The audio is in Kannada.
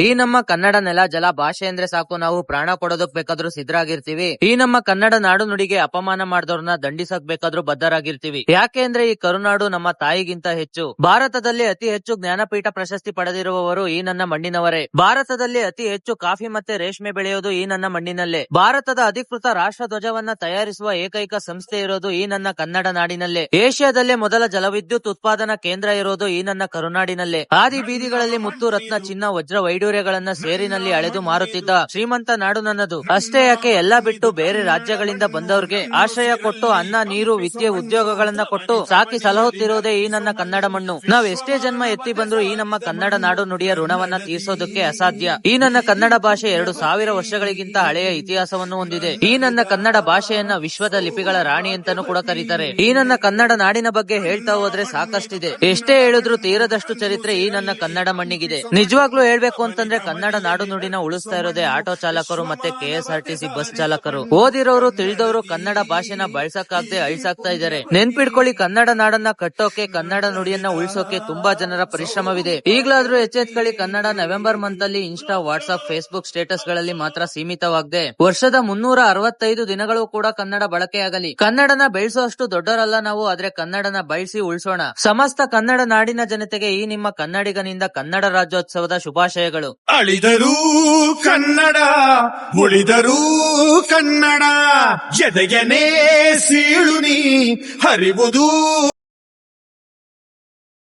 ಈ ನಮ್ಮ ಕನ್ನಡ ನೆಲ ಜಲ ಭಾಷೆ ಅಂದ್ರೆ ಸಾಕು ನಾವು ಪ್ರಾಣ ಕೊಡೋದಕ್ ಬೇಕಾದ್ರೂ ಸಿದ್ಧರಾಗಿರ್ತೀವಿ. ಈ ನಮ್ಮ ಕನ್ನಡ ನಾಡು ನುಡಿಗೆ ಅಪಮಾನ ಮಾಡಿದವ್ರನ್ನ ದಂಡಿಸಕ್ ಬೇಕಾದ್ರೂ ಬದ್ಧರಾಗಿರ್ತೀವಿ. ಯಾಕೆ ಅಂದ್ರೆ ಈ ಕರುನಾಡು ನಮ್ಮ ತಾಯಿಗಿಂತ ಹೆಚ್ಚು. ಭಾರತದಲ್ಲಿ ಅತಿ ಹೆಚ್ಚು ಜ್ಞಾನಪೀಠ ಪ್ರಶಸ್ತಿ ಪಡೆದಿರುವವರು ಈ ನನ್ನ ಮಣ್ಣಿನವರೇ. ಭಾರತದಲ್ಲಿ ಅತಿ ಹೆಚ್ಚು ಕಾಫಿ ಮತ್ತೆ ರೇಷ್ಮೆ ಬೆಳೆಯೋದು ಈ ನನ್ನ ಮಣ್ಣಿನಲ್ಲೇ. ಭಾರತದ ಅಧಿಕೃತ ರಾಷ್ಟ್ರ ಧ್ವಜವನ್ನ ತಯಾರಿಸುವ ಏಕೈಕ ಸಂಸ್ಥೆ ಇರೋದು ಈ ನನ್ನ ಕನ್ನಡ ನಾಡಿನಲ್ಲೇ. ಏಷ್ಯಾದಲ್ಲೇ ಮೊದಲ ಜಲವಿದ್ಯುತ್ ಉತ್ಪಾದನಾ ಕೇಂದ್ರ ಇರೋದು ಈ ನನ್ನ ಕರುನಾಡಿನಲ್ಲೇ. ಆದಿ ಬೀದಿಗಳಲ್ಲಿ ಮುತ್ತು ರತ್ನ ಚಿನ್ನ ವಜ್ರ ವೈಡೂರ್ಯಗಳನ್ನ ಸೇರಿನಲ್ಲಿ ಅಳೆದು ಮಾರುತ್ತಿದ್ದ ಶ್ರೀಮಂತ ನಾಡು ನನ್ನದು. ಅಷ್ಟೇ ಯಾಕೆ ಎಲ್ಲಾ ಬಿಟ್ಟು ಬೇರೆ ರಾಜ್ಯಗಳಿಂದ ಬಂದವ್ರಿಗೆ ಆಶ್ರಯ ಕೊಟ್ಟು ಅನ್ನ ನೀರು ವಿದ್ಯೆ ಉದ್ಯೋಗಗಳನ್ನ ಕೊಟ್ಟು ಸಾಕಿ ಸಲಹುತ್ತಿರುವುದೇ ಈ ನನ್ನ ಕನ್ನಡ ಮಣ್ಣು. ನಾವ್ ಎಷ್ಟೇ ಜನ್ಮ ಎತ್ತಿ ಬಂದ್ರು ಈ ನಮ್ಮ ಕನ್ನಡ ನಾಡು ನುಡಿಯ ಋಣವನ್ನ ತೀರ್ಸೋದಕ್ಕೆ ಅಸಾಧ್ಯ. ಈ ನನ್ನ ಕನ್ನಡ ಭಾಷೆ 2000 ವರ್ಷಗಳಿಗಿಂತ ಹಳೆಯ ಇತಿಹಾಸವನ್ನು ಹೊಂದಿದೆ. ಈ ನನ್ನ ಕನ್ನಡ ಭಾಷೆಯನ್ನ ವಿಶ್ವದ ಲಿಪಿಗಳ ರಾಣಿ ಅಂತಾನೂ ಕೂಡ ಕರೀತಾರೆ. ಈ ನನ್ನ ಕನ್ನಡ ನಾಡಿನ ಬಗ್ಗೆ ಹೇಳ್ತಾ ಹೋದ್ರೆ ಸಾಕಷ್ಟಿದೆ. ಎಷ್ಟೇ ಹೇಳಿದ್ರು ತೀರದಷ್ಟು ಚರಿತ್ರೆ ಈ ನನ್ನ ಕನ್ನಡ ಮಣ್ಣಿಗಿದೆ. ನಿಜವಾಗ್ಲೂ ಹೇಳ್ಬೇಕು ಅಂತಂದ್ರೆ ಕನ್ನಡ ನಾಡು ನುಡಿನ ಉಳಿಸ್ತಾ ಇರೋದೇ ಆಟೋ ಚಾಲಕರು ಮತ್ತೆ KSRTC ಬಸ್ ಚಾಲಕರು. ಓದಿರೋರು ತಿಳಿದವರು ಕನ್ನಡ ಭಾಷೆನ ಬಳಸಕ್ಕಾಗದೆ ಅಳಿಸಾಕ್ತಾ ಇದ್ದಾರೆ. ನೆನ್ಪಿಡ್ಕೊಳ್ಳಿ, ಕನ್ನಡ ನಾಡನ್ನ ಕಟ್ಟೋಕೆ ಕನ್ನಡ ನುಡಿಯನ್ನ ಉಳಿಸೋಕೆ ತುಂಬಾ ಜನರ ಪರಿಶ್ರಮವಿದೆ. ಈಗಲಾದ್ರೂ ಎಚ್ಚೆತ್ಕೊಳ್ಳಿ. ಕನ್ನಡ ನವೆಂಬರ್ ಮಂತ್ ಅಲ್ಲಿ ಇನ್ಸ್ಟಾ ವಾಟ್ಸ್ಆಪ್ ಫೇಸ್ಬುಕ್ ಸ್ಟೇಟಸ್ ಗಳಲ್ಲಿ ಮಾತ್ರ ಸೀಮಿತವಾಗದೆ ವರ್ಷದ 365 ದಿನಗಳು ಕೂಡ ಕನ್ನಡ ಬಳಕೆಯಾಗಲಿ. ಕನ್ನಡನ ಬೆಳೆಸುವಷ್ಟು ದೊಡ್ಡರಲ್ಲ ನಾವು, ಆದ್ರೆ ಕನ್ನಡನ ಬಳಸಿ ಉಳಿಸೋಣ. ಸಮಸ್ತ ಕನ್ನಡ ನಾಡಿನ ಜನತೆಗೆ ಈ ನಿಮ್ಮ ಕನ್ನಡಿಗನಿಂದ ಕನ್ನಡ ರಾಜ್ಯೋತ್ಸವದ ಶುಭಾಶಯಗಳು. ಅಳಿದರೂ ಕನ್ನಡ, ಉಳಿದರೂ ಕನ್ನಡ, ಎದೆಯನೇ ಸೀಳು ನೀ ಹರಿವುದು